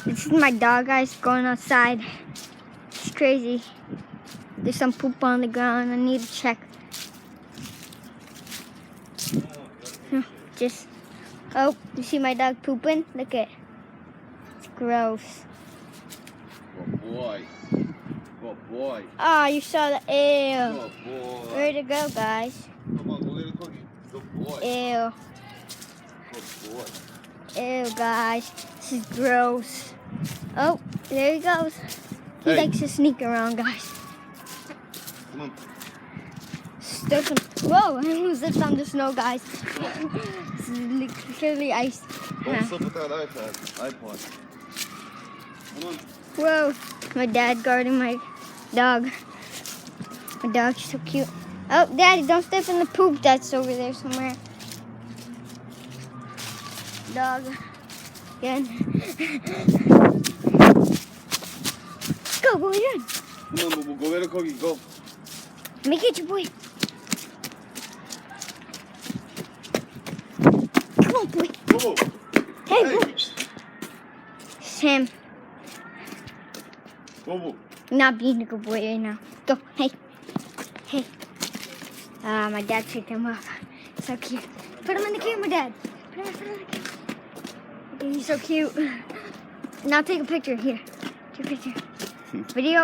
This is my dog, guys, going outside. It's crazy. There's some poop on the ground. I need to check. Just, oh, you see my dog pooping? Look at it. It's gross. Good boy. Good boy. Oh, you saw the, ew. Good boy. Where'd it go, guys? Come on, go get a cookie. Good boy. Ew. Good boy. Ew, guys. This is gross. Oh, there he goes. He Hey. likes to sneak around, guys. Come on. Stepping. Whoa, I almost slipped on the snow, guys. This is literally ice. Don't slip with that iPod. Come on. Whoa, my dad guarding my dog. My dog's so cute. Oh, Daddy, don't step in the poop that's over there somewhere. Dog. Again. Go, boy, run. Come on, Boo Boo. Go get a cookie. Go. Make it your boy. Come on, boy. Boo Boo. Hey, Hey. boy. It's him. Boo Boo. Not being a good boy right now. Go. Hey. Hey. My dad picked him up. So cute. Put him in the camera, Dad. Put him in the camera. He's so cute. Now take a picture. Here. Take a picture. Video.